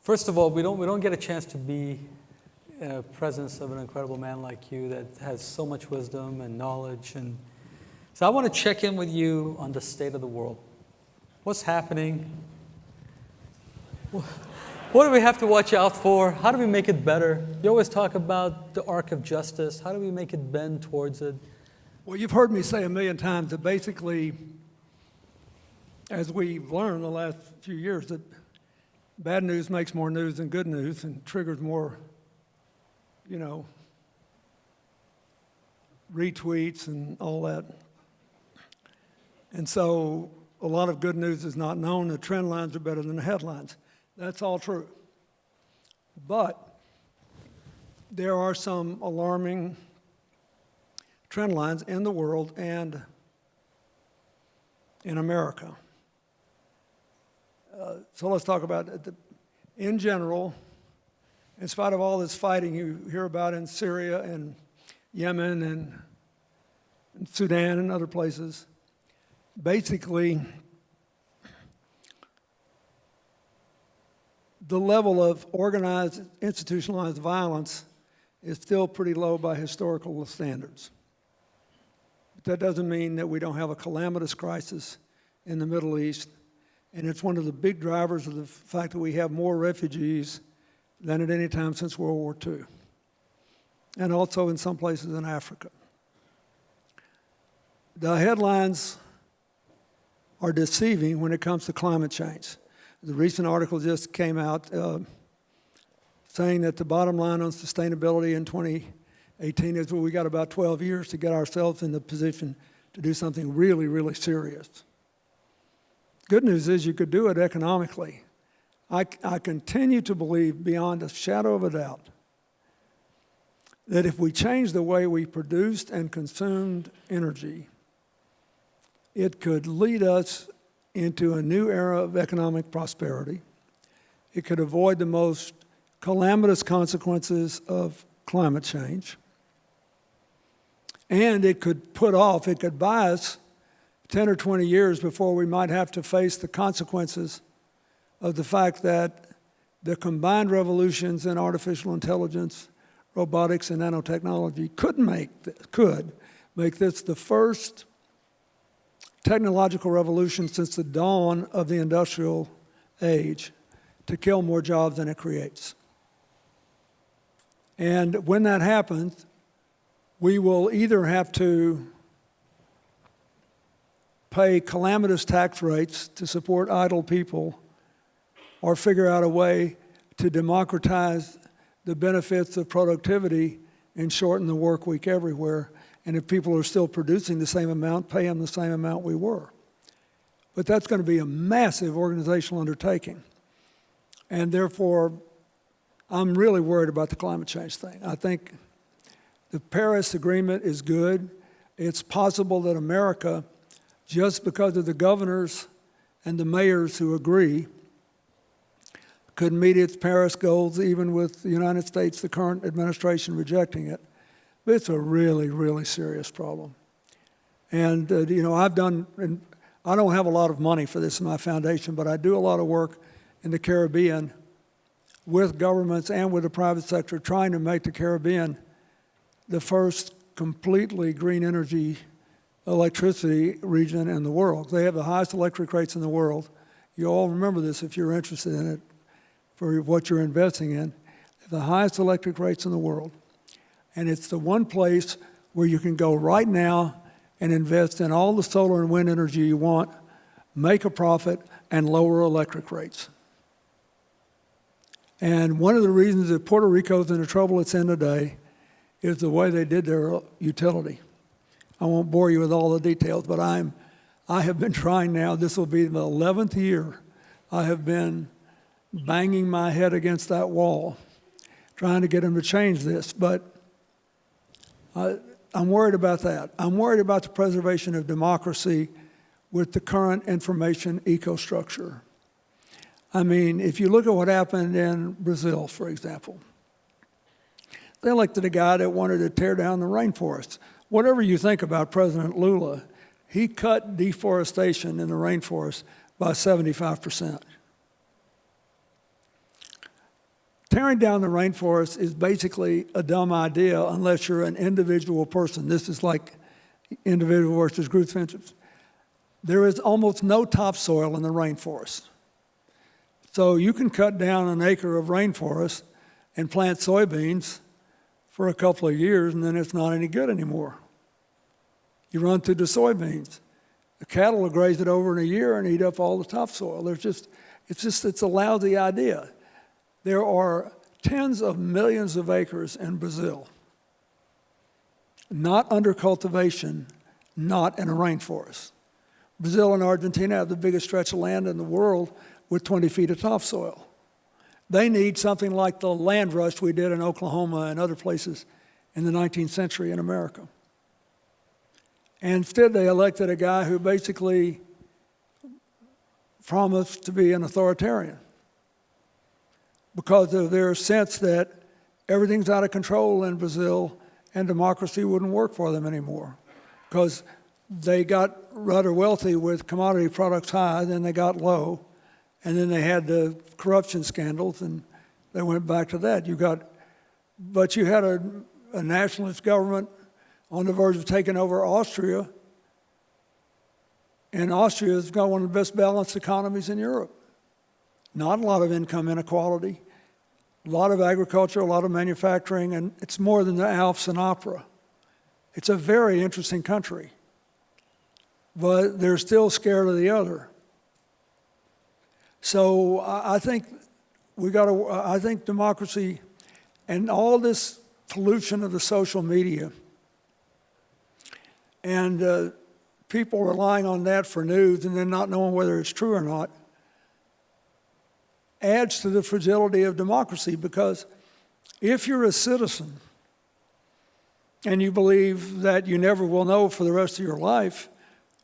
First of all, we don't get a chance to be in a presence of an incredible man like you that has so much wisdom and knowledge. And so I want to check in with you on the state of the world. What's happening? What do we have to watch out for? How do we make it better? You always talk about the arc of justice. How do we make it bend towards it? Well, you've heard me say a million times that basically, as we've learned the last few years, that bad news makes more news than good news and triggers more, retweets and all that. And so a lot of good news is not known. The trend lines are better than the headlines. That's all true. But there are some alarming trend lines in the world and in America. So let's talk about it. In general, in spite of all this fighting you hear about in Syria and Yemen and Sudan and other places, basically the level of organized, institutionalized violence is still pretty low by historical standards. But that doesn't mean that we don't have a calamitous crisis in the Middle East. And it's one of the big drivers of the fact that we have more refugees than at any time since World War II. And also in some places in Africa. The headlines are deceiving when it comes to climate change. The recent article just came out saying that the bottom line on sustainability in 2018 is, well, we got about 12 years to get ourselves in the position to do something really, really serious. Good news is you could do it economically. I continue to believe beyond a shadow of a doubt that if we change the way we produced and consumed energy, it could lead us into a new era of economic prosperity. It could avoid the most calamitous consequences of climate change. And it could buy us 10 or 20 years before we might have to face the consequences of the fact that the combined revolutions in artificial intelligence, robotics, and nanotechnology could make this the first technological revolution since the dawn of the industrial age to kill more jobs than it creates. And when that happens, we will either have to pay calamitous tax rates to support idle people or figure out a way to democratize the benefits of productivity and shorten the work week everywhere. And if people are still producing the same amount, pay them the same amount we were. But that's going to be a massive organizational undertaking. And therefore, I'm really worried about the climate change thing. I think the Paris Agreement is good. It's possible that America, just because of the governors and the mayors who agree, could meet its Paris goals even with the United States, the current administration, rejecting it. But it's a really, really serious problem. And, I don't have a lot of money for this in my foundation, but I do a lot of work in the Caribbean with governments and with the private sector trying to make the Caribbean the first completely green energy electricity region in the world. They have the highest electric rates in the world. You all remember this if you're interested in it for what you're investing in. The highest electric rates in the world. And it's the one place where you can go right now and invest in all the solar and wind energy you want, make a profit, and lower electric rates. And one of the reasons that Puerto Rico's in the trouble it's in today is the way they did their utility. I won't bore you with all the details, but I have been trying now, this will be the 11th year, I have been banging my head against that wall, trying to get them to change this. But I'm worried about that. I'm worried about the preservation of democracy with the current information ecostructure. I mean, if you look at what happened in Brazil, for example, they elected a guy that wanted to tear down the rainforests. Whatever you think about President Lula, he cut deforestation in the rainforest by 75%. tearing down the rainforest is basically a dumb idea unless you're an individual person. This is like individual versus group interests. There is almost no topsoil in the rainforest. So you can cut down an acre of rainforest and plant soybeans for a couple of years, and then it's not any good anymore. You run through the soybeans. The cattle will graze it over in a year and eat up all the topsoil. It's a lousy idea. There are tens of millions of acres in Brazil, not under cultivation, not in a rainforest. Brazil and Argentina have the biggest stretch of land in the world with 20 feet of topsoil. They need something like the land rush we did in Oklahoma and other places in the 19th century in America. And instead, they elected a guy who basically promised to be an authoritarian because of their sense that everything's out of control in Brazil and democracy wouldn't work for them anymore because they got rather wealthy with commodity products high, then they got low, and then they had the corruption scandals, and they went back to that. But you had a nationalist government on the verge of taking over Austria, and Austria's got one of the best balanced economies in Europe. Not a lot of income inequality, a lot of agriculture, a lot of manufacturing, and it's more than the Alps and opera. It's a very interesting country, but they're still scared of the other. So I think I think democracy and all this pollution of the social media and people relying on that for news and then not knowing whether it's true or not adds to the fragility of democracy, because if you're a citizen and you believe that you never will know for the rest of your life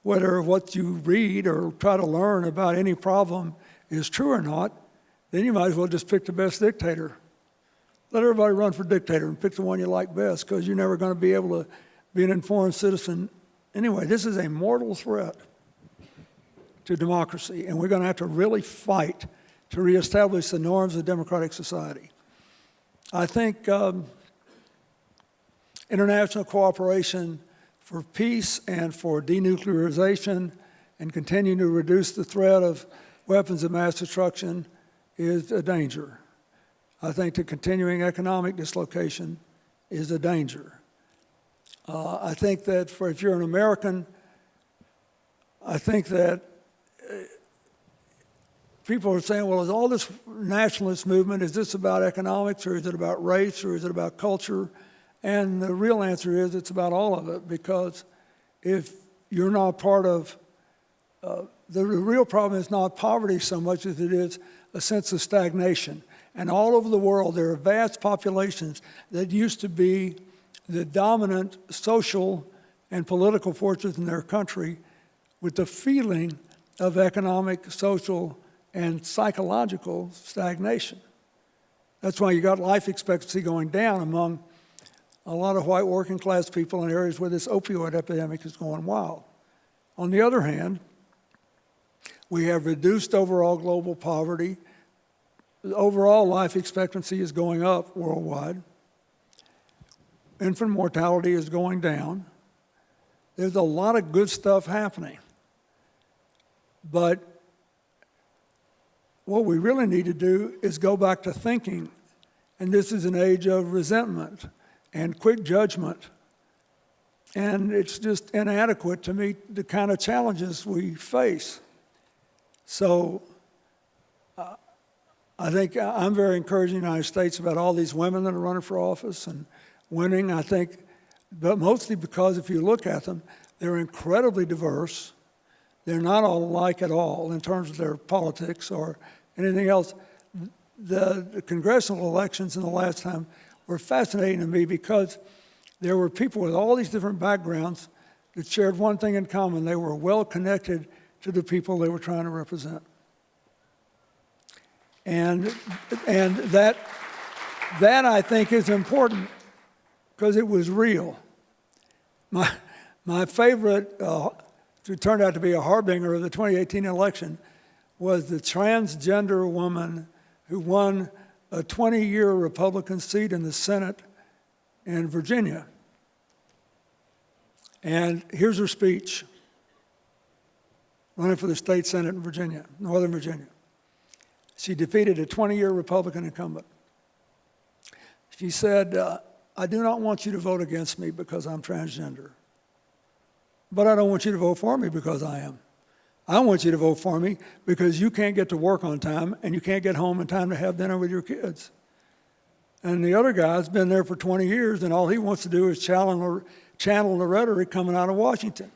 whether what you read or try to learn about any problem is true or not, then you might as well just pick the best dictator. Let everybody run for dictator and pick the one you like best, because you're never going to be able to be an informed citizen. Anyway, this is a mortal threat to democracy, and we're going to have to really fight to reestablish the norms of democratic society. I think international cooperation for peace and for denuclearization and continuing to reduce the threat of weapons of mass destruction is a danger. I think the continuing economic dislocation is a danger. I think that if you're an American, I think that people are saying, well, is all this nationalist movement, is this about economics, or is it about race, or is it about culture? And the real answer is it's about all of it, because if you're not part of, the real problem is not poverty so much as it is a sense of stagnation. And all over the world, there are vast populations that used to be the dominant social and political forces in their country with the feeling of economic, social, and psychological stagnation. That's why you got life expectancy going down among a lot of white working class people in areas where this opioid epidemic is going wild. On the other hand, we have reduced overall global poverty. Overall life expectancy is going up worldwide. Infant mortality is going down. There's a lot of good stuff happening. But what we really need to do is go back to thinking, and this is an age of resentment and quick judgment, and it's just inadequate to meet the kind of challenges we face. So I think I'm very encouraging the United States about all these women that are running for office and winning, I think, but mostly because if you look at them, they're incredibly diverse. They're not all alike at all in terms of their politics or anything else. The congressional elections in the last time were fascinating to me because there were people with all these different backgrounds that shared one thing in common. They were well connected to the people they were trying to represent. And that I think is important because it was real. My favorite, it turned out to be a harbinger of the 2018 election, was the transgender woman who won a 20-year Republican seat in the Senate in Virginia. And here's her speech, running for the state Senate in Virginia, Northern Virginia. She defeated a 20-year Republican incumbent. She said, I do not want you to vote against me because I'm transgender. But I don't want you to vote for me because I am. I want you to vote for me because you can't get to work on time and you can't get home in time to have dinner with your kids. And the other guy's been there for 20 years and all he wants to do is channel the rhetoric coming out of Washington.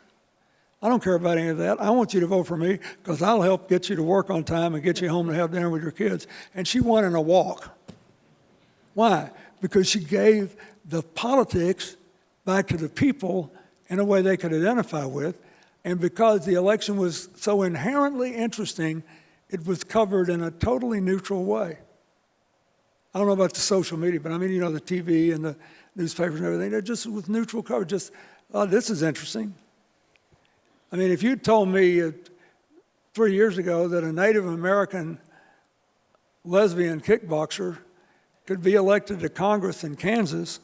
I don't care about any of that. I want you to vote for me because I'll help get you to work on time and get you home to have dinner with your kids. And she won in a walk. Why? Because she gave the politics back to the people in a way they could identify with. And because the election was so inherently interesting, it was covered in a totally neutral way. I don't know about the social media, but I mean, you know, the TV and the newspapers and everything, they're just with neutral coverage, just, oh, this is interesting. I mean, if you'd told me 3 years ago that a Native American lesbian kickboxer could be elected to Congress in Kansas,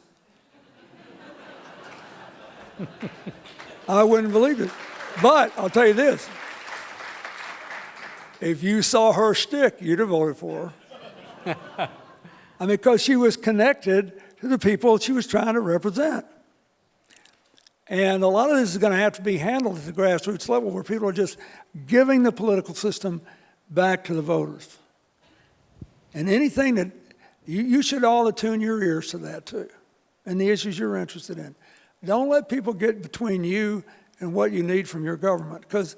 I wouldn't believe it. But I'll tell you this, if you saw her stick, you'd have voted for her. I mean, because she was connected to the people she was trying to represent. And a lot of this is going to have to be handled at the grassroots level where people are just giving the political system back to the voters. And anything that, you should all attune your ears to that too, and the issues you're interested in. Don't let people get between you and what you need from your government, because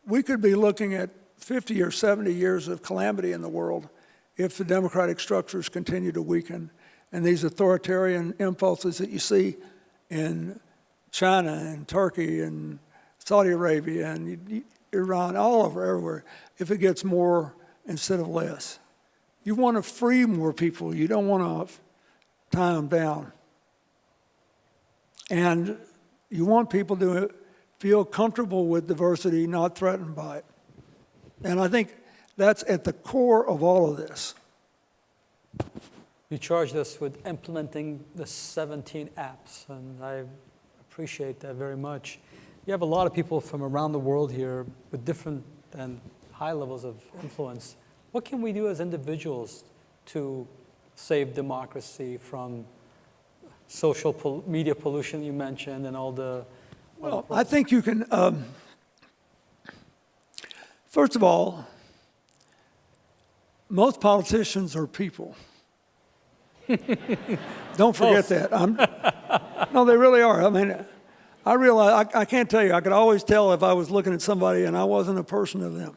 we could be looking at 50 or 70 years of calamity in the world if the democratic structures continue to weaken and these authoritarian impulses that you see in China and Turkey and Saudi Arabia and Iran, all over, everywhere, if it gets more instead of less. You want to free more people. You don't want to tie them down. And you want people to feel comfortable with diversity, not threatened by it. And I think that's at the core of all of this. You charged us with implementing the 17 apps, and I appreciate that very much. You have a lot of people from around the world here with different and high levels of influence. What can we do as individuals to save democracy from social media pollution you mentioned and all the... Well, I think you can, first of all, most politicians are people. Don't forget that. No, they really are. I mean, I realize, I can't tell you, I could always tell if I was looking at somebody and I wasn't a person of them.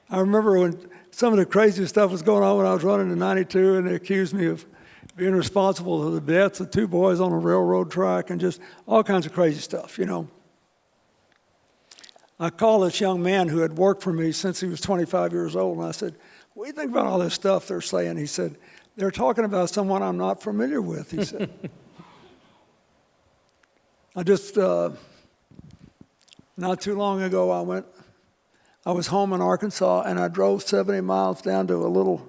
I remember when some of the craziest stuff was going on when I was running in '92 and they accused me of being responsible for the deaths of 2 boys on a railroad track and just all kinds of crazy stuff, you know. I called this young man who had worked for me since he was 25 years old, and I said, what do you think about all this stuff they're saying? He said, they're talking about someone I'm not familiar with, he said. I just, not too long ago, I was home in Arkansas, and I drove 70 miles down to a little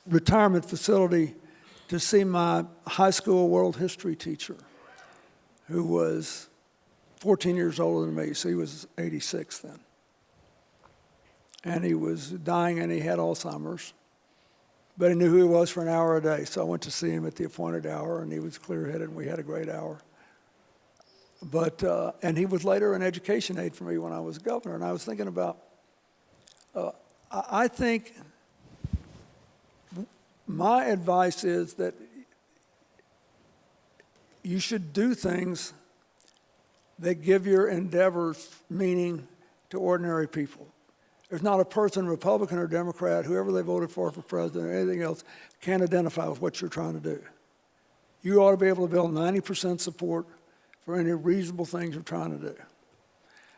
retirement facility to see my high school world history teacher, who was 14 years older than me, so he was 86 then. And he was dying and he had Alzheimer's, but he knew who he was for an hour a day. So I went to see him at the appointed hour and he was clear-headed and we had a great hour. But, and he was later an education aide for me when I was governor. And I was thinking about, I think my advice is that you should do things that give your endeavors meaning to ordinary people. There's not a person, Republican or Democrat, whoever they voted for president or anything else, can identify with what you're trying to do. You ought to be able to build 90% support for any reasonable things you're trying to do.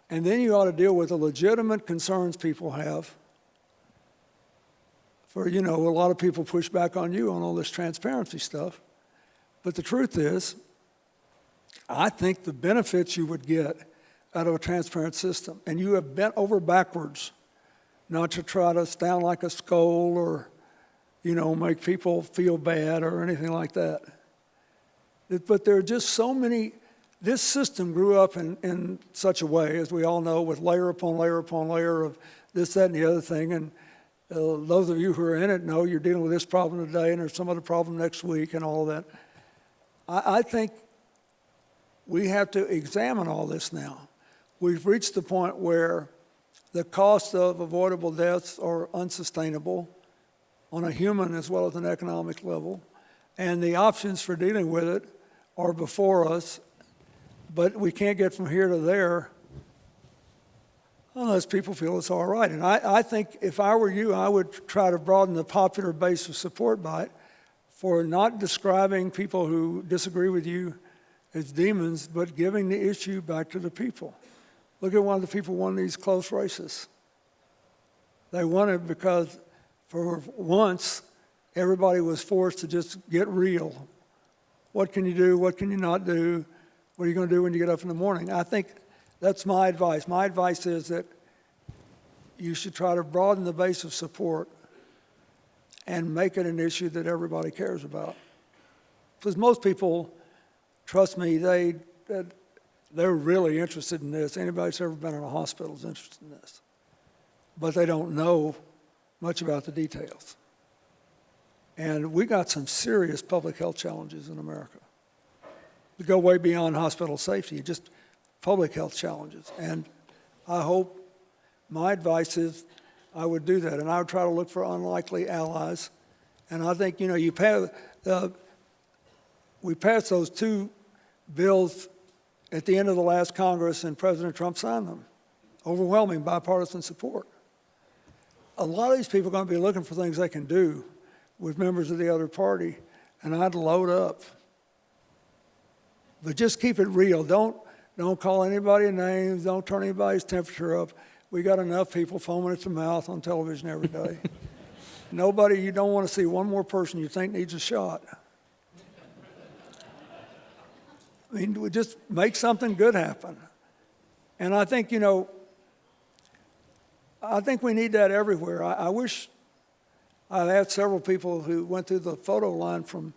And then you ought to deal with the legitimate concerns people have. For, you know, a lot of people push back on you on all this transparency stuff. But the truth is, I think the benefits you would get out of a transparent system, and you have bent over backwards not to try to sound like a scold or, make people feel bad or anything like that. But there are just so many. This system grew up in such a way, as we all know, with layer upon layer upon layer of this, that, and the other thing. And those of you who are in it know you're dealing with this problem today and there's some other problem next week and all of that. I think we have to examine all this now. We've reached the point where the cost of avoidable deaths are unsustainable on a human as well as an economic level, and the options for dealing with it are before us, but we can't get from here to there unless people feel it's all right. And I think if I were you, I would try to broaden the popular base of support by it for not describing people who disagree with you as demons, but giving the issue back to the people. Look at one of the people who won these close races. They won it because for once, everybody was forced to just get real. What can you do? What can you not do? What are you going to do when you get up in the morning? I think that's my advice. My advice is that you should try to broaden the base of support and make it an issue that everybody cares about. Because most people, trust me, they're really interested in this. Anybody that's ever been in a hospital is interested in this. But they don't know much about the details. And we got some serious public health challenges in America. We go way beyond hospital safety, just public health challenges. And I hope, my advice is I would do that. And I would try to look for unlikely allies. And I think, we passed those two bills at the end of the last Congress, and President Trump signed them. Overwhelming bipartisan support. A lot of these people are going to be looking for things they can do with members of the other party, and I'd load up. But just keep it real. Don't call anybody names. Don't turn anybody's temperature up. We got enough people foaming at the mouth on television every day. Nobody, you don't want to see one more person you think needs a shot. I mean, we just make something good happen. And I think, I think we need that everywhere. I wish I had several people who went through the photo line from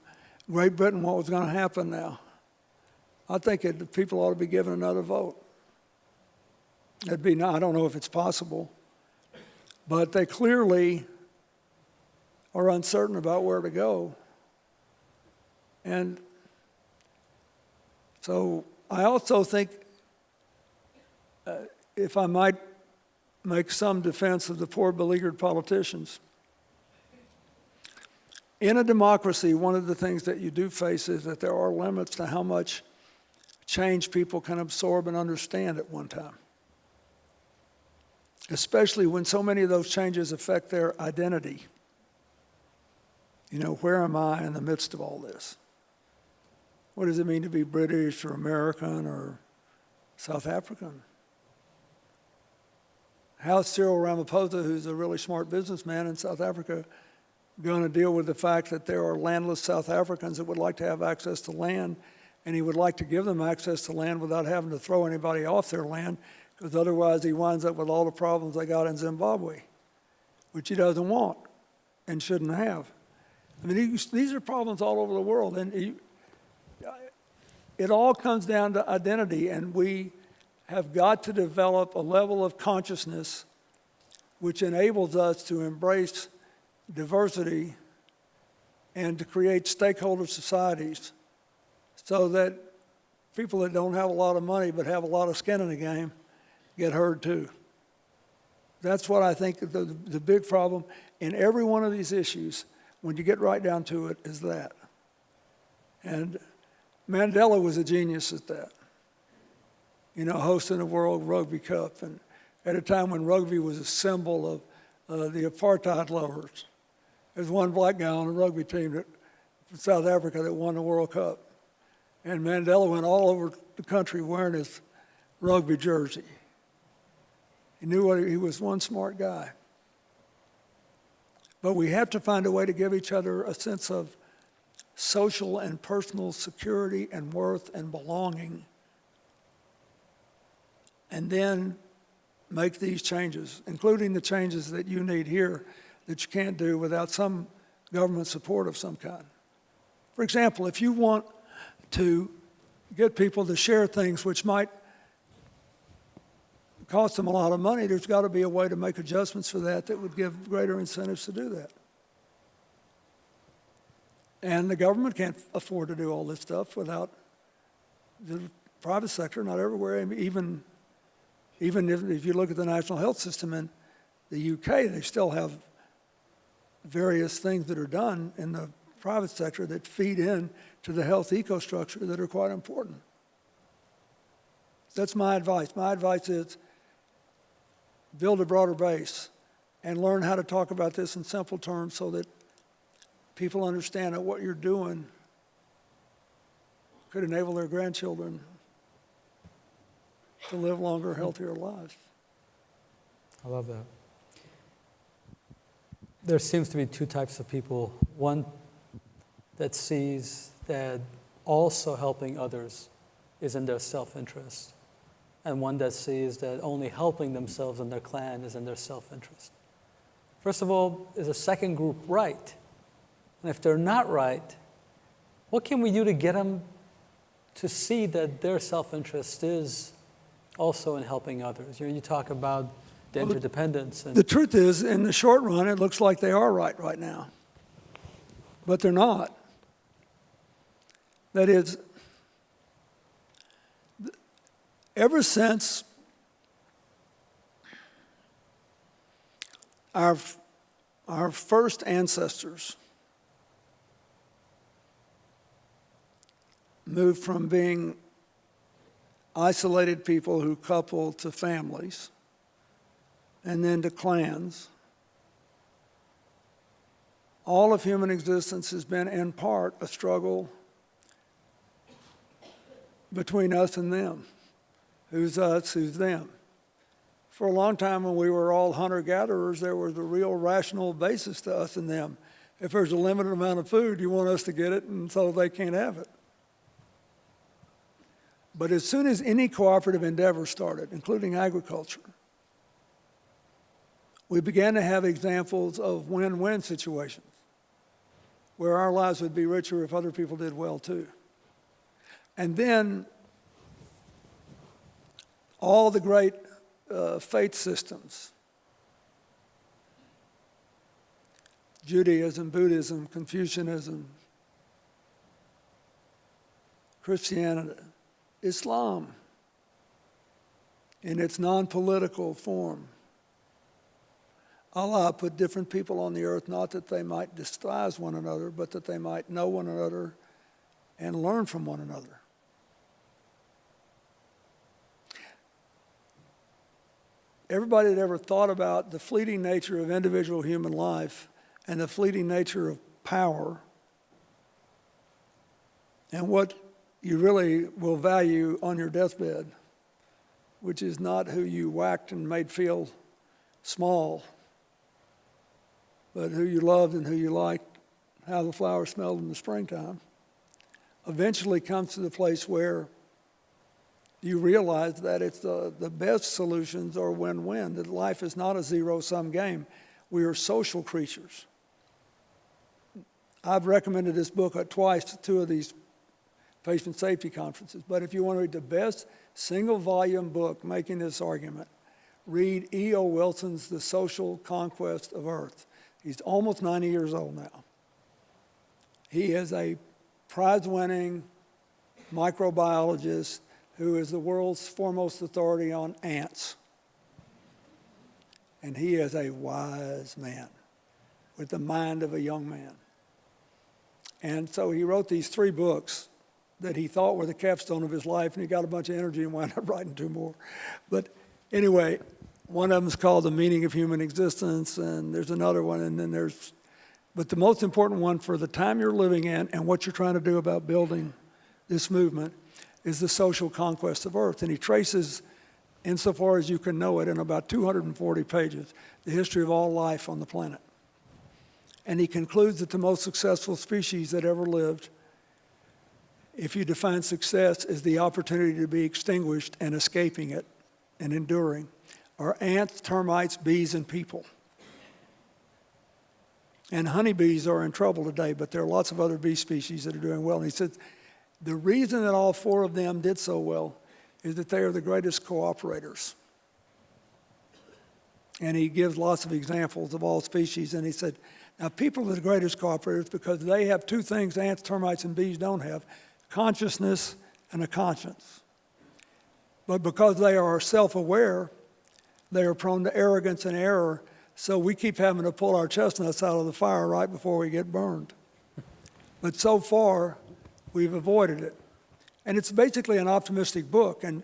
Great Britain what was going to happen now. I think people ought to be given another vote. I don't know if it's possible, but they clearly are uncertain about where to go. And so I also think, if I might make some defense of the poor beleaguered politicians, in a democracy, one of the things that you do face is that there are limits to how much change people can absorb and understand at one time, especially when so many of those changes affect their identity. Where am I in the midst of all this? What does it mean to be British or American or South African? How's Cyril Ramaphosa, who's a really smart businessman in South Africa, going to deal with the fact that there are landless South Africans that would like to have access to land, and he would like to give them access to land without having to throw anybody off their land, because otherwise he winds up with all the problems they got in Zimbabwe, which he doesn't want and shouldn't have. I mean, these are problems all over the world, and it all comes down to identity, and we have got to develop a level of consciousness which enables us to embrace diversity and to create stakeholder societies so that people that don't have a lot of money but have a lot of skin in the game get heard too. That's what I think the big problem in every one of these issues, when you get right down to it, is that. And Mandela was a genius at that. Hosting the World Rugby Cup, and at a time when rugby was a symbol of the apartheid lovers. There's one black guy on the rugby team from South Africa that won the World Cup. And Mandela went all over the country wearing his rugby jersey. He knew he was one smart guy. But we have to find a way to give each other a sense of social and personal security and worth and belonging. And then make these changes, including the changes that you need here that you can't do without some government support of some kind. For example, if you want to get people to share things which might cost them a lot of money, there's got to be a way to make adjustments for that that would give greater incentives to do that. And the government can't afford to do all this stuff without the private sector, not everywhere. I mean, even if you look at the national health system in the UK, they still have various things that are done in the private sector that feed in to the health ecostructure that are quite important. That's my advice. My advice is build a broader base and learn how to talk about this in simple terms so that people understand that what you're doing could enable their grandchildren to live longer, healthier lives. I love that. There seems to be two types of people. One that sees that also helping others is in their self-interest, and one that sees that only helping themselves and their clan is in their self-interest. First of all, is a second group right? And if they're not right, what can we do to get them to see that their self-interest is also in helping others? You know, you talk about the interdependence. And The truth is, in the short run, it looks like they are right now. But they're not. That is, ever since our first ancestors moved from being isolated people who coupled to families and then to clans, all of human existence has been in part a struggle between us and them. Who's us, who's them? For a long time when we were all hunter-gatherers, there was a real rational basis to us and them. If there's a limited amount of food, you want us to get it, and so they can't have it. But as soon as any cooperative endeavor started, including agriculture, we began to have examples of win-win situations where our lives would be richer if other people did well too. And then all the great faith systems, Judaism, Buddhism, Confucianism, Christianity, Islam, in its non-political form. Allah put different people on the earth not that they might despise one another, but that they might know one another and learn from one another. Everybody that ever thought about the fleeting nature of individual human life and the fleeting nature of power and what you really will value on your deathbed, which is not who you whacked and made feel small, but who you loved and who you liked, how the flowers smelled in the springtime, eventually comes to the place where you realize that it's the best solutions are win-win, that life is not a zero-sum game. We are social creatures. I've recommended this book twice to two of these patient safety conferences, but if you want to read the best single-volume book making this argument, read E.O. Wilson's The Social Conquest of Earth. He's almost 90 years old now. He is a prize-winning microbiologist who is the world's foremost authority on ants. And he is a wise man with the mind of a young man. And so he wrote these 3 books that he thought were the capstone of his life, and he got a bunch of energy and wound up writing 2 more. But anyway, one of them is called The Meaning of Human Existence, and there's another one, and then but the most important one for the time you're living in and what you're trying to do about building this movement is The Social Conquest of Earth. And he traces, insofar as you can know it, in about 240 pages, the history of all life on the planet. And he concludes that the most successful species that ever lived, if you define success as the opportunity to be extinguished and escaping it and enduring, are ants, termites, bees, and people. And honeybees are in trouble today, but there are lots of other bee species that are doing well. And he said, the reason that all four of them did so well is that they are the greatest cooperators. And he gives lots of examples of all species. And he said, now people are the greatest cooperators because they have two things ants, termites, and bees don't have: consciousness and a conscience. But because they are self-aware, they are prone to arrogance and error. So we keep having to pull our chestnuts out of the fire right before we get burned. But so far, we've avoided it. And it's basically an optimistic book. And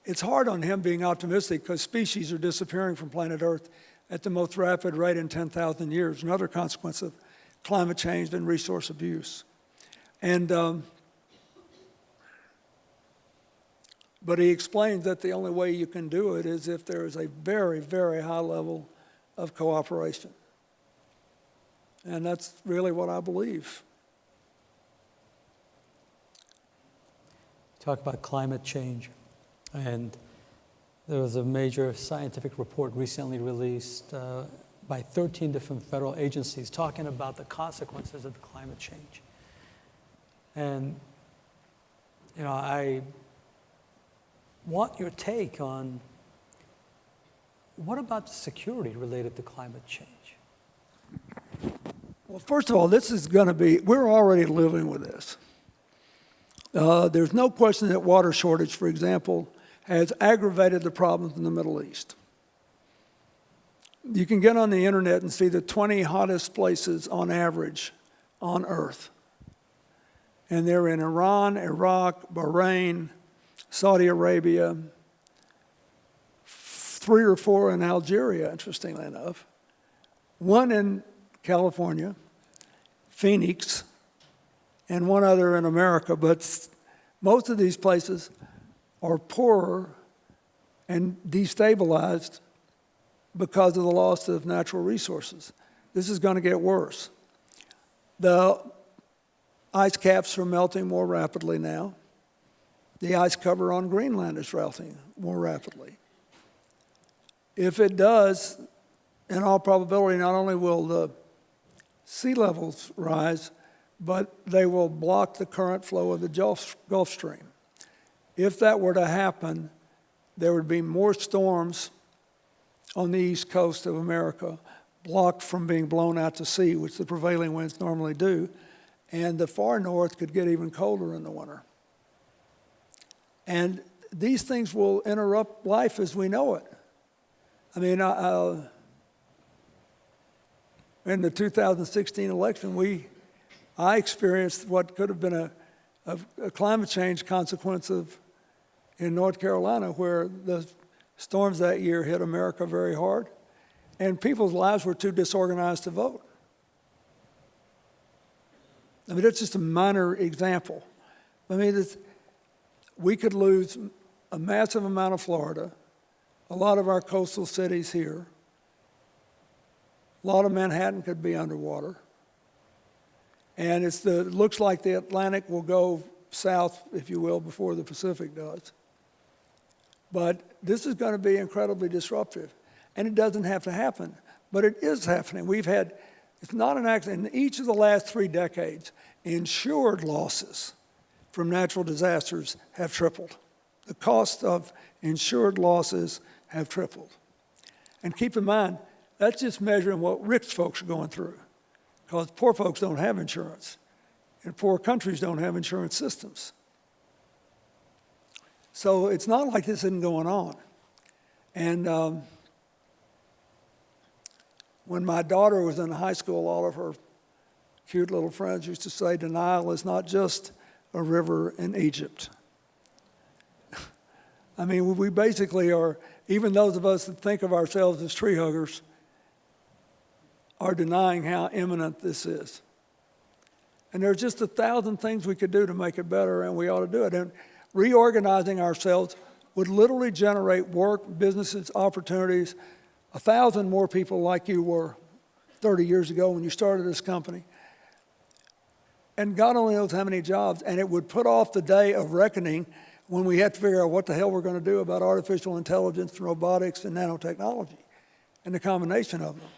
it's hard on him being optimistic because species are disappearing from planet Earth at the most rapid rate in 10,000 years, another consequence of climate change and resource abuse. And but he explains that the only way you can do it is if there is a very, very high level of cooperation. And that's really what I believe. Talk about climate change. And there was a major scientific report recently released by 13 different federal agencies talking about the consequences of climate change. And, I want your take on what about the security related to climate change? Well, first of all, this is going to be, we're already living with this. There's no question that water shortage, for example, has aggravated the problems in the Middle East. You can get on the internet and see the 20 hottest places on average on Earth. And they're in Iran, Iraq, Bahrain, Saudi Arabia, 3 or 4 in Algeria, interestingly enough, 1 in California, Phoenix, and 1 other in America. But most of these places are poorer and destabilized because of the loss of natural resources. This is going to get worse. The ice caps are melting more rapidly now. The ice cover on Greenland is melting more rapidly. If it does, in all probability, not only will the sea levels rise, but they will block the current flow of the Gulf Stream. If that were to happen, there would be more storms on the east coast of America, blocked from being blown out to sea, which the prevailing winds normally do, and the far north could get even colder in the winter. And these things will interrupt life as we know it. I mean, in the 2016 election, I experienced what could have been a climate change consequence in North Carolina, where the storms that year hit America very hard, and people's lives were too disorganized to vote. I mean, that's just a minor example. I mean, we could lose a massive amount of Florida, a lot of our coastal cities here, a lot of Manhattan could be underwater, and it looks like the Atlantic will go south, if you will, before the Pacific does. But this is going to be incredibly disruptive, and it doesn't have to happen, but it is happening. It's not an accident. In each of the last 3 decades, insured losses from natural disasters have tripled. The cost of insured losses have tripled. And keep in mind, that's just measuring what rich folks are going through, because poor folks don't have insurance, and poor countries don't have insurance systems. So it's not like this isn't going on. And when my daughter was in high school, all of her cute little friends used to say, the Nile is not just a river in Egypt. I mean, we basically are, even those of us that think of ourselves as tree huggers, are denying how imminent this is. And there's just 1,000 things we could do to make it better, and we ought to do it. And reorganizing ourselves would literally generate work, businesses, opportunities, 1,000 more people like you were 30 years ago when you started this company. And God only knows how many jobs, and it would put off the day of reckoning when we have to figure out what the hell we're going to do about artificial intelligence and robotics and nanotechnology and the combination of them.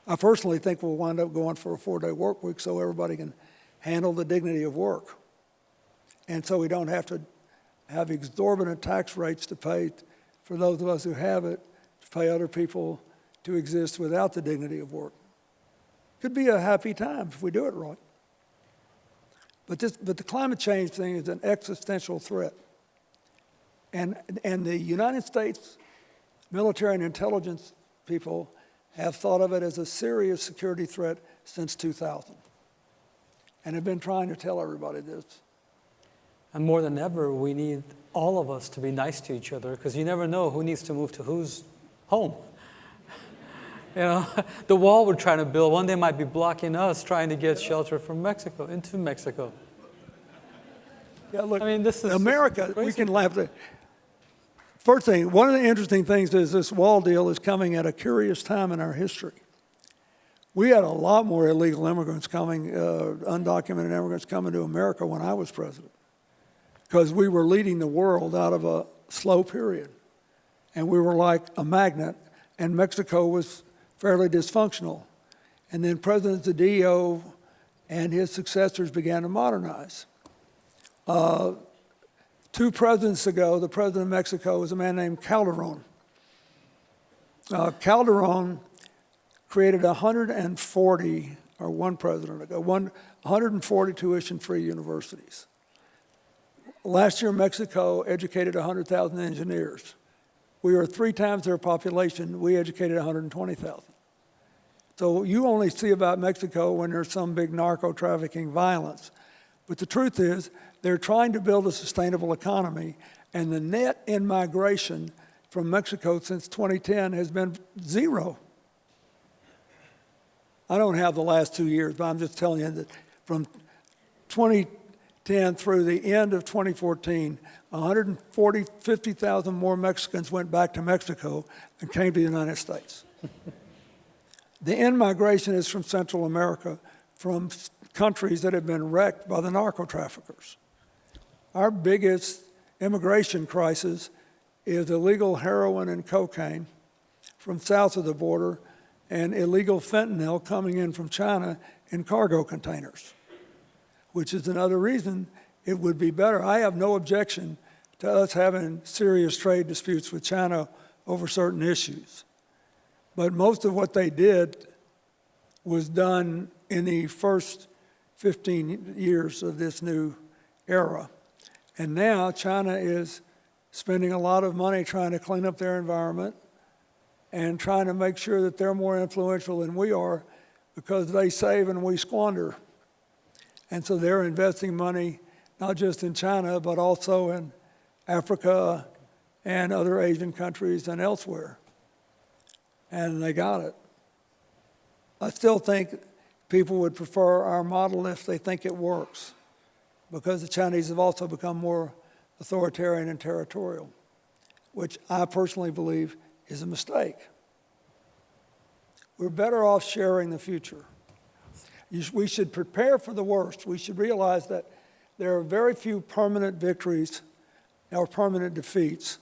I personally think we'll wind up going for a 4-day work week so everybody can handle the dignity of work. And so we don't have to have exorbitant tax rates to pay for those of us who have it, to pay other people to exist without the dignity of work. Could be a happy time if we do it right. But the climate change thing is an existential threat. And the United States military and intelligence people have thought of it as a serious security threat since 2000 and have been trying to tell everybody this. And more than ever, we need all of us to be nice to each other, because you never know who needs to move to whose home. You know, the wall we're trying to build one day might be blocking us trying to get shelter from Mexico, into Mexico. Yeah, look, I mean, this is America, we crazy. can laugh at. First thing, one of the interesting things is this wall deal is coming at a curious time in our history. We had a lot more illegal immigrants coming, undocumented immigrants coming to America when I was president, because we were leading the world out of a slow period. And we were like a magnet, and Mexico was fairly dysfunctional. And then President Zedillo and his successors began to modernize. 2 presidents ago, the president of Mexico was a man named Calderon. Calderon created 140, or one president ago, 140 tuition-free universities. Last year, Mexico educated 100,000 engineers. We are 3 times their population. We educated 120,000. So you only see about Mexico when there's some big narco-trafficking violence. But the truth is, they're trying to build a sustainable economy, and the net in migration from Mexico since 2010 has been 0. I don't have the last 2 years, but I'm just telling you that from 2010 through the end of 2014, 50,000 more Mexicans went back to Mexico and came to the United States. The in-migration is from Central America, from countries that have been wrecked by the narco-traffickers. Our biggest immigration crisis is illegal heroin and cocaine from south of the border and illegal fentanyl coming in from China in cargo containers, which is another reason it would be better. I have no objection to us having serious trade disputes with China over certain issues. But most of what they did was done in the first 15 years of this new era. And now China is spending a lot of money trying to clean up their environment and trying to make sure that they're more influential than we are, because they save and we squander. And so they're investing money not just in China, but also in Africa and other Asian countries and elsewhere. And they got it. I still think people would prefer our model if they think it works, because the Chinese have also become more authoritarian and territorial, which I personally believe is a mistake. We're better off sharing the future. We should prepare for the worst. We should realize that there are very few permanent victories or permanent defeats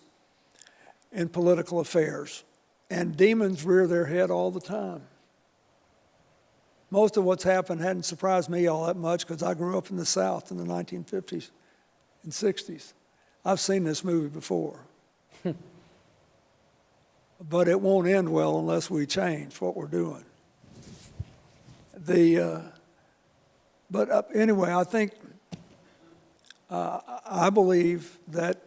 in political affairs, and demons rear their head all the time. Most of what's happened hadn't surprised me all that much, because I grew up in the South in the 1950s and 60s. I've seen this movie before. But it won't end well unless we change what we're doing. Anyway, I think, I believe that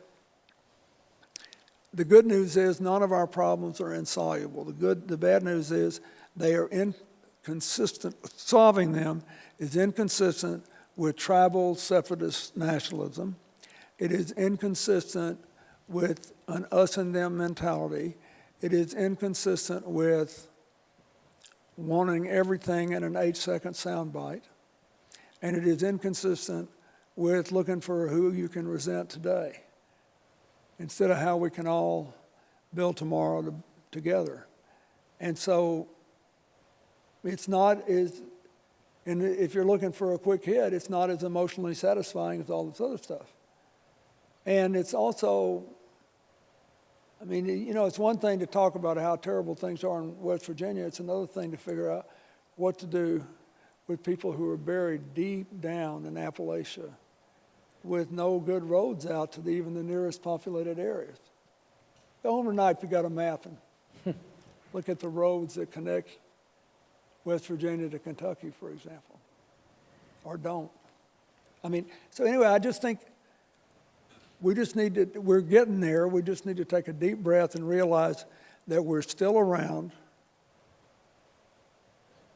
the good news is none of our problems are insoluble. The bad news is they are inconsistent. Solving them is inconsistent with tribal separatist nationalism. It is inconsistent with an us and them mentality. It is inconsistent with wanting everything in an 8-second soundbite. And it is inconsistent with looking for who you can resent today, instead of how we can all build tomorrow together. And so it's not as, and if you're looking for a quick hit, it's not as emotionally satisfying as all this other stuff. And it's also, I mean, you know, it's one thing to talk about how terrible things are in West Virginia. It's another thing to figure out what to do with people who are buried deep down in Appalachia with no good roads out to even the nearest populated areas. Go home tonight if you got a map and look at the roads that connect West Virginia to Kentucky, for example, or don't. I mean, so anyway, I just think we just need to, we're getting there. We just need to take a deep breath and realize that we're still around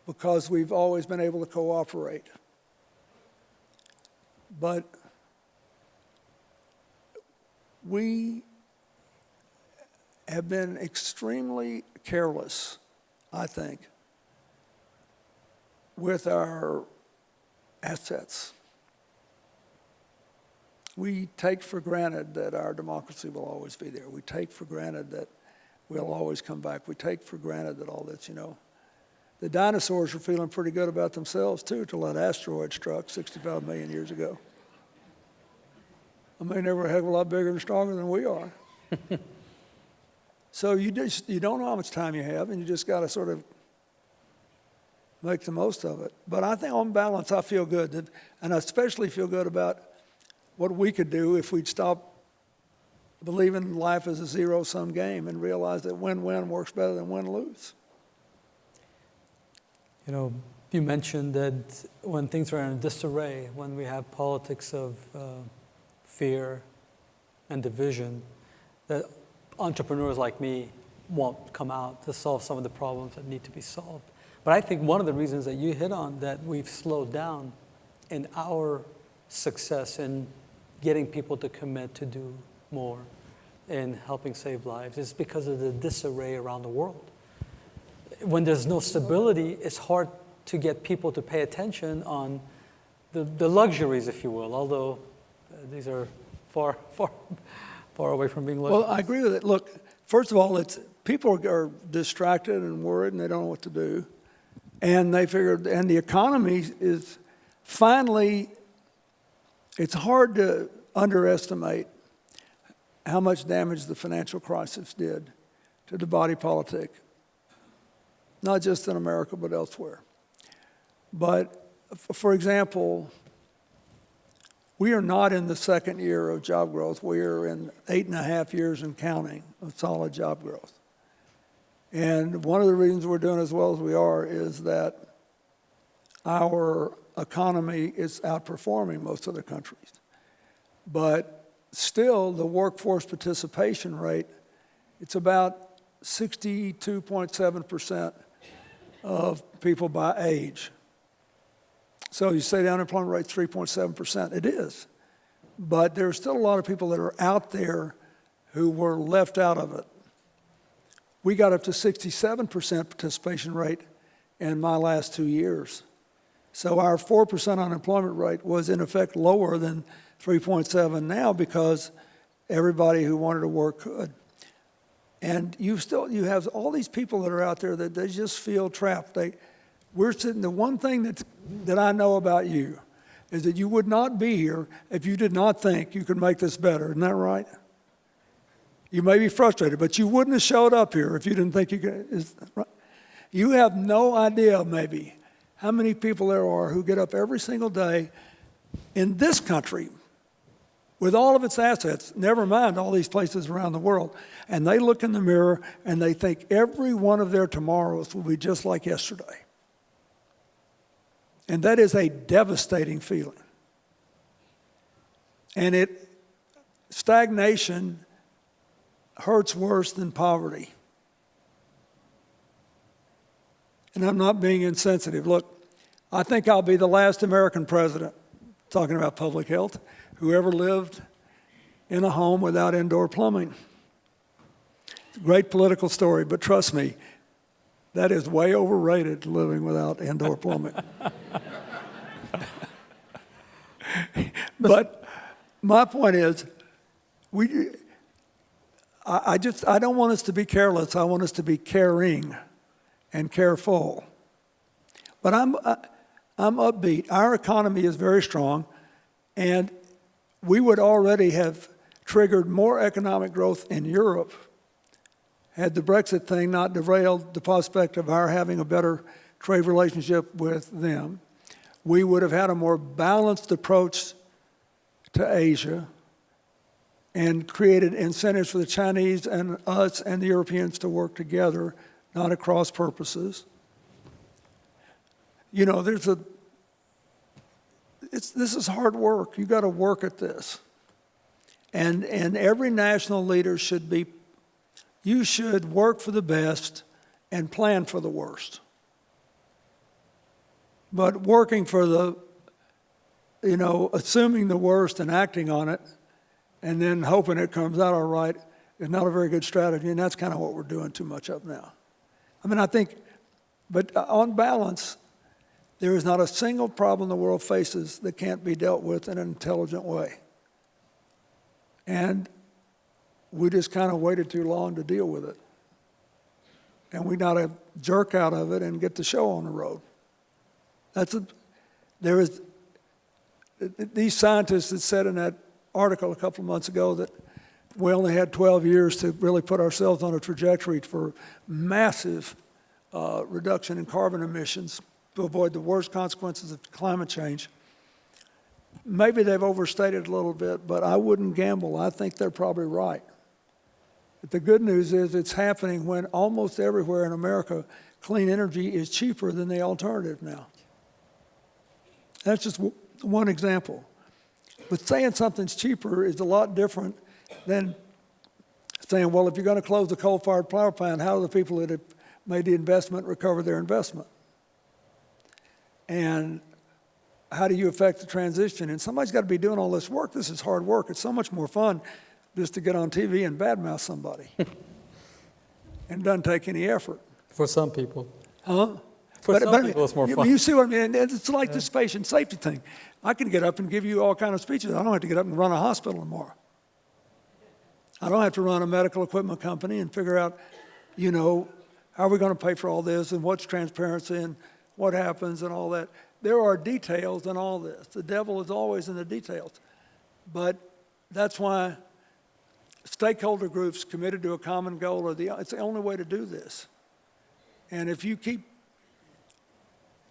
because we've always been able to cooperate. But we have been extremely careless, I think, with our assets. We take for granted that our democracy will always be there. We take for granted that we'll always come back. We take for granted that all this, you know. The dinosaurs were feeling pretty good about themselves, too, till that asteroid struck 65 million years ago. I mean, they were a heck of a lot bigger and stronger than we are. So you don't know how much time you have, and you just got to sort of make the most of it. But I think on balance, I feel good, and I especially feel good about what we could do if we'd stop believing life is a zero-sum game and realize that win-win works better than win-lose. You know, you mentioned that when things are in disarray, when we have politics of fear and division, that entrepreneurs like me won't come out to solve some of the problems that need to be solved. But I think one of the reasons that you hit on that we've slowed down in our success in getting people to commit to do more in helping save lives is because of the disarray around the world. When there's no stability, it's hard to get people to pay attention on the luxuries, if you will, although these are far away from being luxuries. Well, I agree with it. Look, first of all, people are distracted and worried and they don't know what to do. And they figured, and the economy is finally, it's hard to underestimate how much damage the financial crisis did to the body politic, not just in America, but elsewhere. But for example, we are not in the second year of job growth. We are in 8.5 years and counting of solid job growth. And one of the reasons we're doing as well as we are is that our economy is outperforming most other countries. But still, the workforce participation rate, it's about 62.7% of people by age. So you say the unemployment rate's 3.7%. It is. But there are still a lot of people that are out there who were left out of it. We got up to 67% participation rate in my last 2 years. So our 4% unemployment rate was in effect lower than 3.7 now because everybody who wanted to work could. And you have all these people that are out there that they just feel trapped. The one thing that I know about you is that you would not be here if you did not think you could make this better. Isn't that right? You may be frustrated, but you wouldn't have showed up here if you didn't think you could. Right? You have no idea, maybe, how many people there are who get up every single day in this country with all of its assets, never mind all these places around the world, and they look in the mirror and they think every one of their tomorrows will be just like yesterday. And that is a devastating feeling. And stagnation hurts worse than poverty. And I'm not being insensitive. Look, I think I'll be the last American president, talking about public health, who ever lived in a home without indoor plumbing. It's a great political story, but trust me, that is way overrated, living without indoor plumbing. But my point is, I don't want us to be careless. I want us to be caring and careful. But I'm upbeat. Our economy is very strong, and we would already have triggered more economic growth in Europe had the Brexit thing not derailed the prospect of our having a better trade relationship with them. We would have had a more balanced approach to Asia and created incentives for the Chinese and us and the Europeans to work together, not at cross purposes. You know, this is hard work. You got to work at this. And every national leader you should work for the best and plan for the worst. But working for assuming the worst and acting on it and then hoping it comes out all right is not a very good strategy, and that's kind of what we're doing too much of now. I mean, I think, but on balance, there is not a single problem the world faces that can't be dealt with in an intelligent way. And we just kind of waited too long to deal with it. And we got to jerk out of it and get the show on the road. These scientists that said in that article a couple of months ago that we only had 12 years to really put ourselves on a trajectory for massive reduction in carbon emissions to avoid the worst consequences of climate change. Maybe they've overstated a little bit, but I wouldn't gamble. I think they're probably right. But the good news is it's happening when almost everywhere in America, clean energy is cheaper than the alternative now. That's just one example. But saying something's cheaper is a lot different than saying, well, if you're going to close the coal-fired power plant, how do the people that have made the investment recover their investment? And how do you affect the transition? And somebody's got to be doing all this work. This is hard work. It's so much more fun just to get on TV and badmouth somebody. And it doesn't take any effort. For some people. Huh? For some people, it's more fun. You see what I mean? It's like this patient safety thing. I can get up and give you all kinds of speeches. I don't have to get up and run a hospital tomorrow. I don't have to run a medical equipment company and figure out, how are we going to pay for all this and what's transparency and what happens and all that. There are details in all this. The devil is always in the details. But that's why stakeholder groups committed to a common goal it's the only way to do this. And if you keep,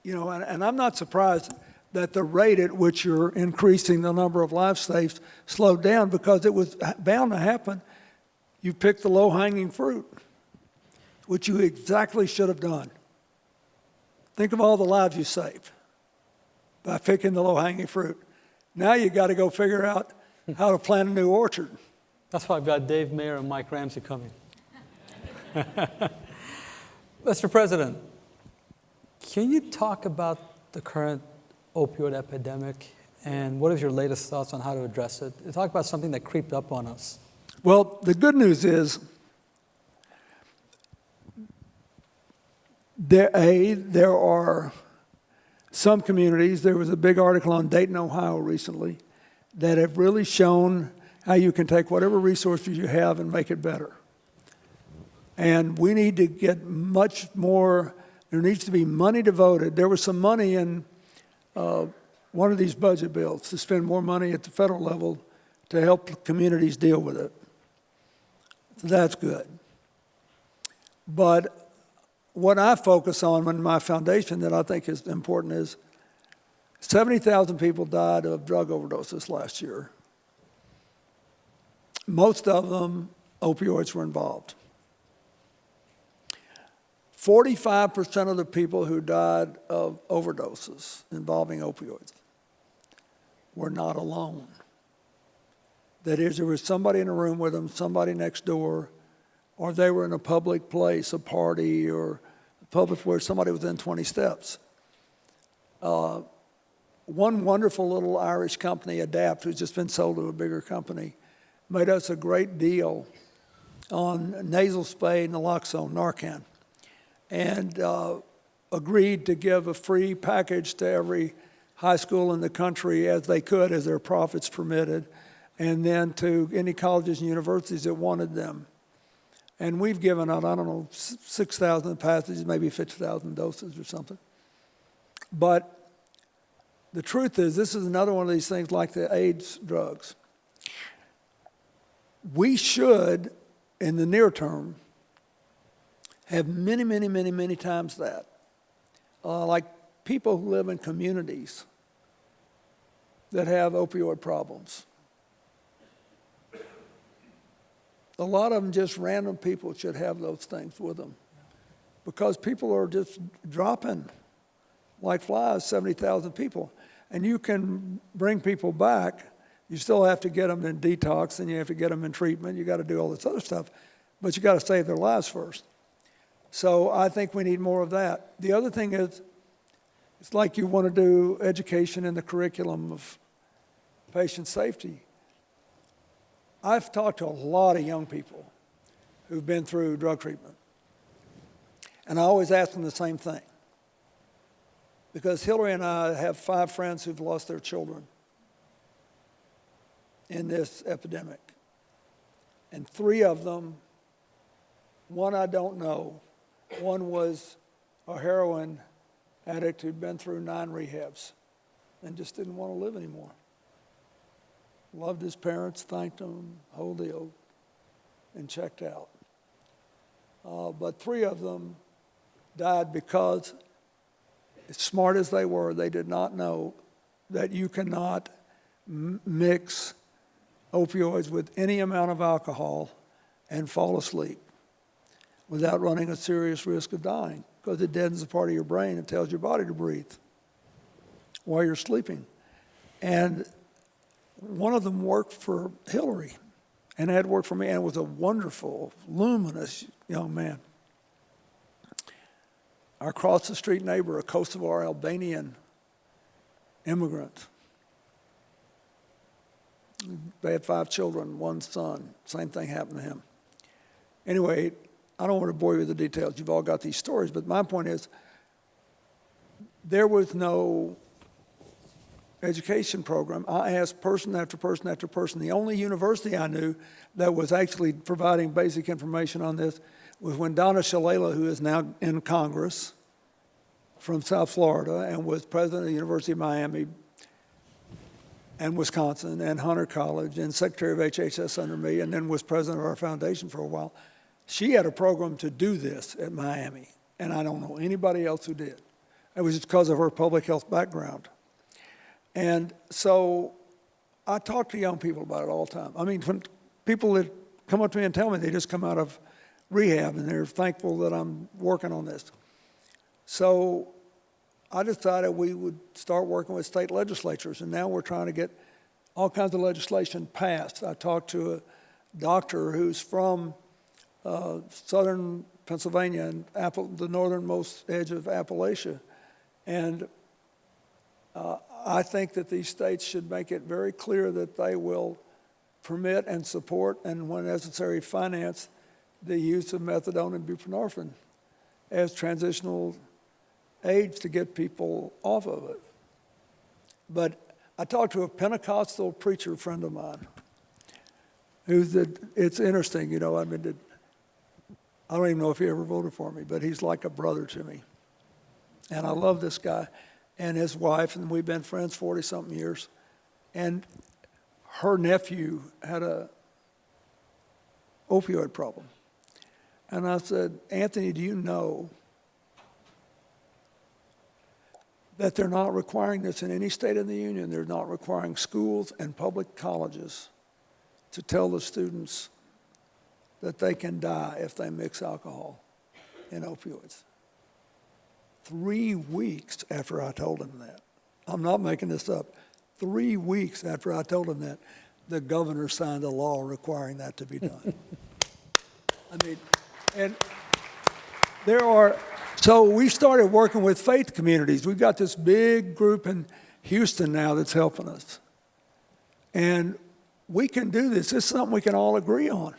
and I'm not surprised that the rate at which you're increasing the number of life safes slowed down because it was bound to happen. You picked the low-hanging fruit, which you exactly should have done. Think of all the lives you saved by picking the low-hanging fruit. Now you got to go figure out how to plant a new orchard. That's why I've got Dave Mayer and Mike Ramsey coming. Mr. President, can you talk about the current opioid epidemic and what is your latest thoughts on how to address it? Talk about something that creeped up on us. Well, the good news is there are some communities, there was a big article on Dayton, Ohio recently, that have really shown how you can take whatever resources you have and make it better. And we need to get much more, there needs to be money devoted. There was some money in one of these budget bills to spend more money at the federal level to help communities deal with it. So that's good. But what I focus on in my foundation that I think is important is 70,000 people died of drug overdoses last year. Most of them, opioids were involved. 45% of the people who died of overdoses involving opioids were not alone. That is, there was somebody in a room with them, somebody next door, or they were in a public place, a party, or a public where somebody was in 20 steps. One wonderful little Irish company, Adapt, who's just been sold to a bigger company, made us a great deal on nasal spray and naloxone, Narcan, and agreed to give a free package to every high school in the country as they could, as their profits permitted, and then to any colleges and universities that wanted them. And we've given out, 6,000 passages, maybe 50,000 doses or something. But the truth is, this is another one of these things like the AIDS drugs. we should, in the near term, have many, many, many, many times that. Like people who live in communities that have opioid problems. A lot of them, just random people, should have those things with them, because people are just dropping like flies, 70,000 people. And you can bring people back. You still have to get them in detox, and you have to get them in treatment. You got to do all this other stuff, but you got to save their lives first. So I think we need more of that. The other thing is, it's like you want to do education in the curriculum of patient safety. I've talked to a lot of young people who've been through drug treatment, and I always ask them the same thing. Because Hillary and I have 5 friends who've lost their children in this epidemic. And 3 of them, one I don't know, one was a heroin addict who'd been through 9 rehabs and just didn't want to live anymore. Loved his parents, thanked them, whole deal, and checked out. But 3 of them died because, as smart as they were, they did not know that you cannot mix opioids with any amount of alcohol and fall asleep without running a serious risk of dying, because it deadens a part of your brain and tells your body to breathe while you're sleeping. And one of them worked for Hillary and had worked for me, and was a wonderful, luminous young man. Our across-the-street neighbor, a Kosovar Albanian immigrant. They had 5 children, 1 son. Same thing happened to him. Anyway, I don't want to bore you with the details. You've all got these stories, but my point is, there was no education program. I asked person after person after person. The only university I knew that was actually providing basic information on this was when Donna Shalala, who is now in Congress from South Florida and was president of the University of Miami and Wisconsin and Hunter College and secretary of HHS under me, and then was president of our foundation for a while. She had a program to do this at Miami, and I don't know anybody else who did. It was just because of her public health background. And so I talk to young people about it all the time. I mean, when people that come up to me and tell me they just come out of rehab and they're thankful that I'm working on this. So I decided we would start working with state legislatures, and now we're trying to get all kinds of legislation passed. I talked to a doctor who's from southern Pennsylvania and the northernmost edge of Appalachia, and I think that these states should make it very clear that they will permit and support, and when necessary, finance the use of methadone and buprenorphine as transitional aids to get people off of it. But I talked to a Pentecostal preacher friend of mine it's interesting, you know, I mean, I don't even know if he ever voted for me, but he's like a brother to me. And I love this guy and his wife, and we've been friends 40-something years. And her nephew had a opioid problem. And I said, Anthony, do you know that they're not requiring this in any state in the union? They're not requiring schools and public colleges to tell the students that they can die if they mix alcohol and opioids. 3 weeks after I told him that, I'm not making this up, 3 weeks after I told him that, the governor signed a law requiring that to be done. I mean, and so we started working with faith communities. We've got this big group in Houston now that's helping us. And we can do this. This is something we can all agree on.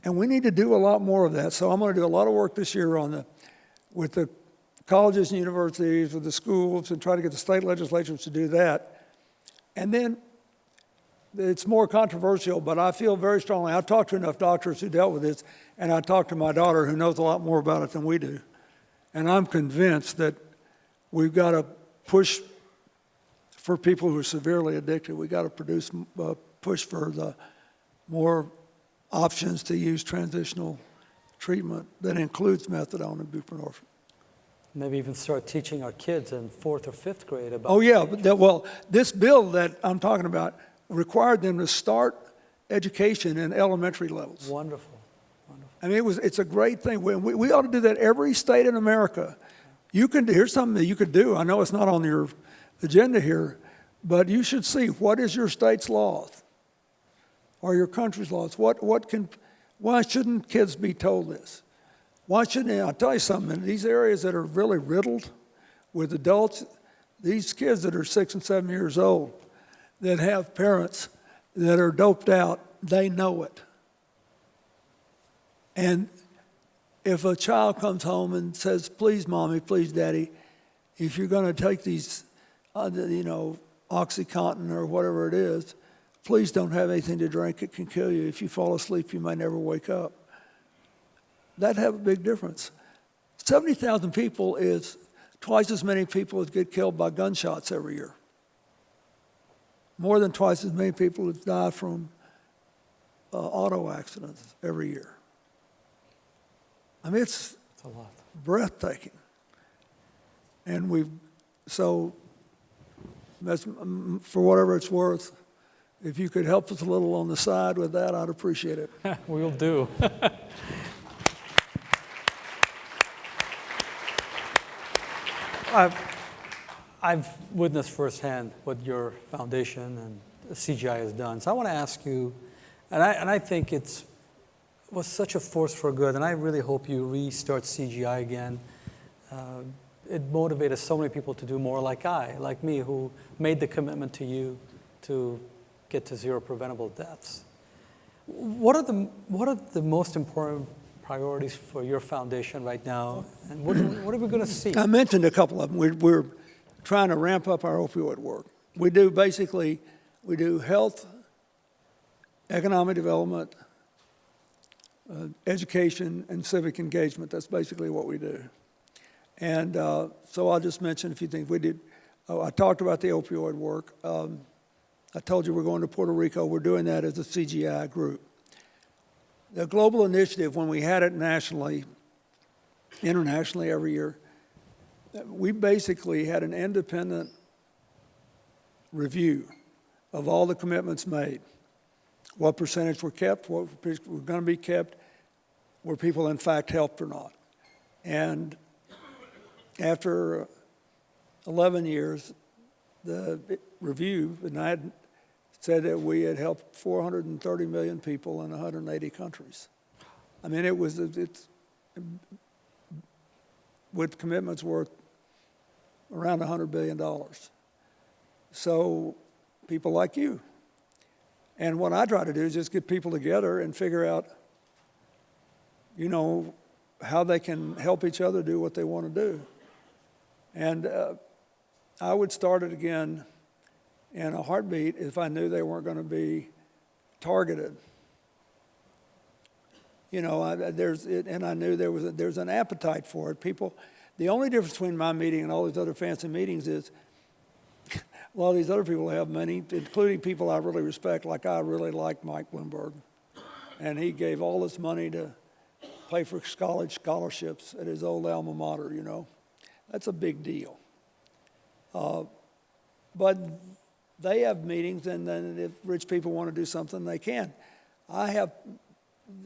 And we need to do a lot more of that. So I'm going to do a lot of work this year with the colleges and universities, with the schools, and try to get the state legislatures to do that. And then it's more controversial, but I feel very strongly. I've talked to enough doctors who dealt with this, and I talked to my daughter who knows a lot more about it than we do. And I'm convinced that we've got to push for people who are severely addicted. We've got to push for the more options to use transitional treatment that includes methadone and buprenorphine. Maybe even start teaching our kids in 4th or 5th grade about. Oh, yeah, but well, this bill that I'm talking about required them to start education in elementary levels. Wonderful, wonderful. I mean, it's a great thing. We ought to do that every state in America. Here's something that you could do. I know it's not on your agenda here, but you should see, what is your state's laws or your country's laws? Why shouldn't kids be told this? Why shouldn't they? I'll tell you something, in these areas that are really riddled with adults, these kids that are 6 and 7 years old, that have parents that are doped out, they know it. And if a child comes home and says, please, mommy, please, daddy, if you're going to take these, OxyContin or whatever it is, please don't have anything to drink. It can kill you. If you fall asleep, you may never wake up. That'd have a big difference. 70,000 people is twice as many people as get killed by gunshots every year. More than twice as many people that die from auto accidents every year. I mean, it's a lot. breathtaking. And so for whatever it's worth, if you could help us a little on the side with that, I'd appreciate it. We'll do. I've witnessed firsthand what your foundation and CGI has done. So I want to ask you, and I think it was such a force for good, and I really hope you restart CGI again. It motivated so many people to do more, like me, who made the commitment to you to get to 0 preventable deaths. What are the most important priorities for your foundation right now, and what are we going to see? I mentioned a couple of them. We're trying to ramp up our opioid work. We do health, economic development, education, and civic engagement. That's basically what we do. And so I'll just mention a few things. I talked about the opioid work. I told you we're going to Puerto Rico. We're doing that as a CGI group. The global initiative, when we had it nationally, internationally every year, we basically had an independent review of all the commitments made. What percentage were kept, what were going to be kept, were people in fact helped or not. And after 11 years, the review, and I had said that we had helped 430 million people in 180 countries. I mean, it's with commitments worth around $100 billion. So people like you. And what I try to do is just get people together and figure out, how they can help each other do what they want to do. And I would start it again in a heartbeat if I knew they weren't going to be targeted. And I knew there's an appetite for it. The only difference between my meeting and all these other fancy meetings is a lot of these other people have money, including people I really respect, like I really like Mike Bloomberg. And he gave all this money to pay for college scholarships at his old alma mater, That's a big deal. But they have meetings, and then if rich people want to do something, they can. I have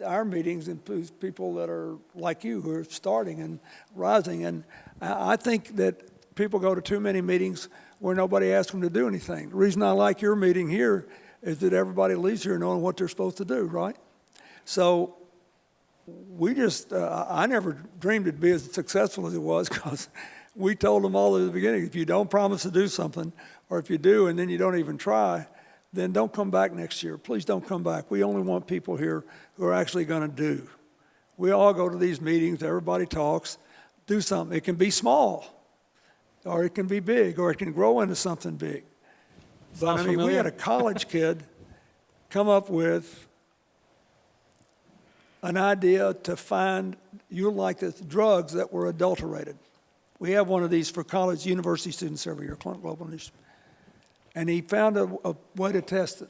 our meetings include people that are like you, who are starting and rising. And I think that people go to too many meetings where nobody asks them to do anything. The reason I like your meeting here is that everybody leaves here knowing what they're supposed to do, right? So I never dreamed it'd be as successful as it was, because we told them all at the beginning, if you don't promise to do something, or if you do and then you don't even try, then don't come back next year. Please don't come back. We only want people here who are actually going to do. We all go to these meetings, everybody talks, do something. It can be small, or it can be big, or it can grow into something big. But Sounds we familiar. had a college kid come up with an idea to find, you'll like this, drugs that were adulterated. We have one of these for college university students every year, Global Initiative. And he found a way to test it.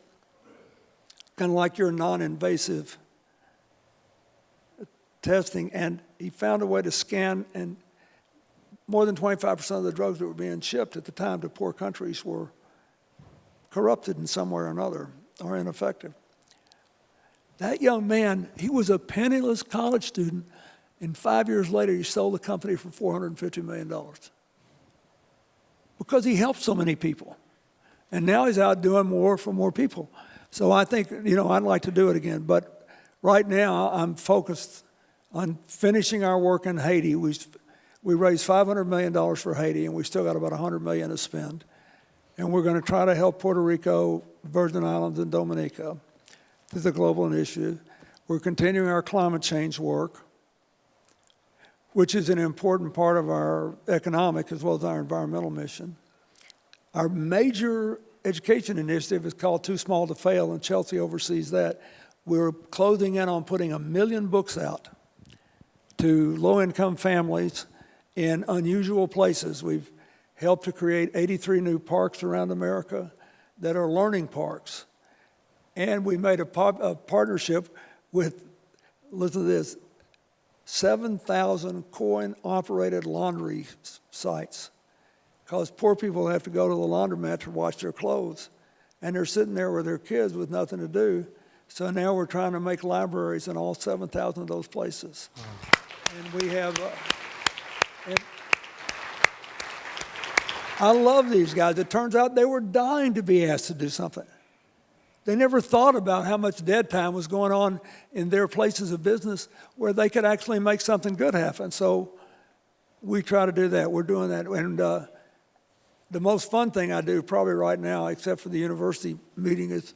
kind of like your non-invasive testing, and he found a way to scan, and more than 25% of the drugs that were being shipped at the time to poor countries were corrupted in some way or another, or ineffective. That young man, he was a penniless college student, and 5 years later he sold the company for $450 million because he helped so many people. And now he's out doing more for more people. So I think, I'd like to do it again. But right now I'm focused on finishing our work in Haiti. We raised $500 million for Haiti, and we still got about $100 million to spend. And we're going to try to help Puerto Rico, Virgin Islands, and Dominica through the global initiative. We're continuing our climate change work, which is an important part of our economic as well as our environmental mission. Our major education initiative is called Too Small to Fail, and Chelsea oversees that. We're closing in on putting 1 million books out to low-income families in unusual places. We've helped to create 83 new parks around America that are learning parks. And we made a partnership with, listen to this, 7,000 coin-operated laundry sites, because poor people have to go to the laundromat to wash their clothes, and they're sitting there with their kids with nothing to do. So now we're trying to make libraries in all 7,000 of those places. And we have, and I love these guys. It turns out they were dying to be asked to do something. They never thought about how much dead time was going on in their places of business where they could actually make something good happen. So we try to do that. We're doing that. And the most fun thing I do probably right now, except for the university meeting, is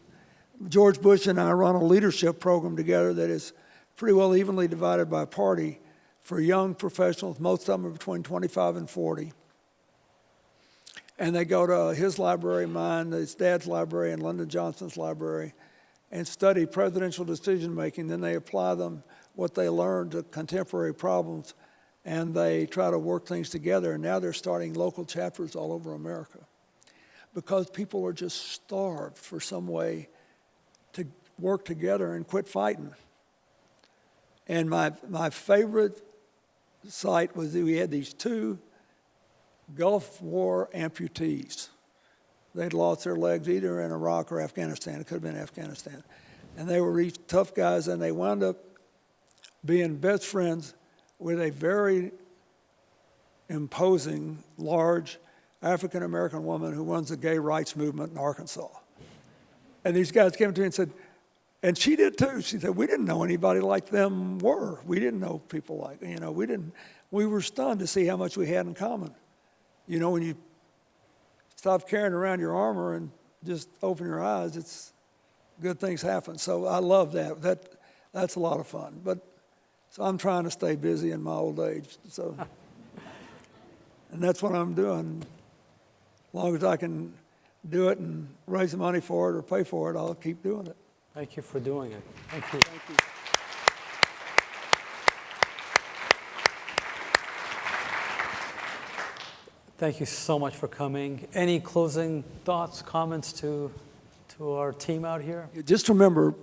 George Bush and I run a leadership program together that is pretty well evenly divided by party for young professionals. Most of them are between 25 and 40. And they go to his library, mine, his dad's library, and Lyndon Johnson's library, and study presidential decision-making. Then they apply what they learned to contemporary problems, and they try to work things together. And now they're starting local chapters all over America because people are just starved for some way to work together and quit fighting. And my favorite sight was that we had these two Gulf War amputees. They'd lost their legs either in Iraq or Afghanistan. It could have been Afghanistan. And they were these tough guys, and they wound up being best friends with a very imposing, large African-American woman who runs the gay rights movement in Arkansas. And these guys came to me and said, and she did too, she said, we didn't know anybody like them were. We didn't know people like, we were stunned to see how much we had in common. When you stop carrying around your armor and just open your eyes, it's good things happen. So I love that. That's a lot of fun. So I'm trying to stay busy in my old age. So, and that's what I'm doing. As long as I can do it and raise the money for it or pay for it, I'll keep doing it. Thank you for doing it. Thank you. Thank you. Thank you so much for coming. Any closing thoughts, comments to our team out here? Just remember,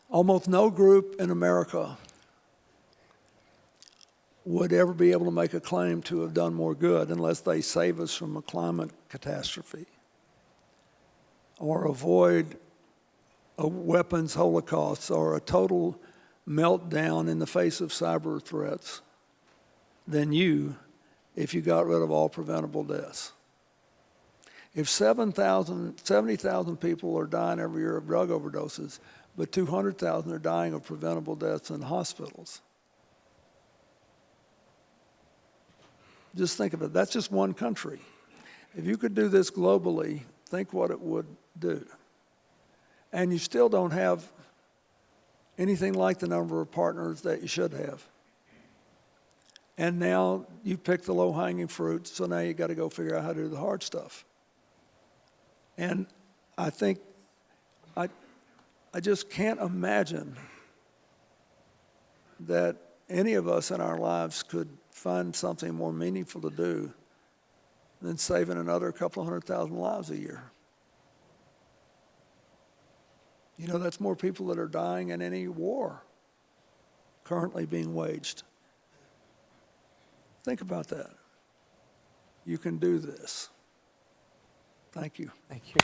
almost no group in America would ever be able to make a claim to have done more good unless they save us from a climate catastrophe or avoid a weapons holocaust or a total meltdown in the face of cyber threats than you if you got rid of all preventable deaths. If 70,000 people are dying every year of drug overdoses, but 200,000 are dying of preventable deaths in hospitals. Just think of it. That's just one country. If you could do this globally, think what it would do. And you still don't have anything like the number of partners that you should have. And now you pick the low-hanging fruit, so now you got to go figure out how to do the hard stuff. And I think I just can't imagine that any of us in our lives could find something more meaningful to do than saving another couple of 100,000 lives a year. You know, that's more people that are dying in any war currently being waged. Think about that. You can do this. Thank you. Thank you.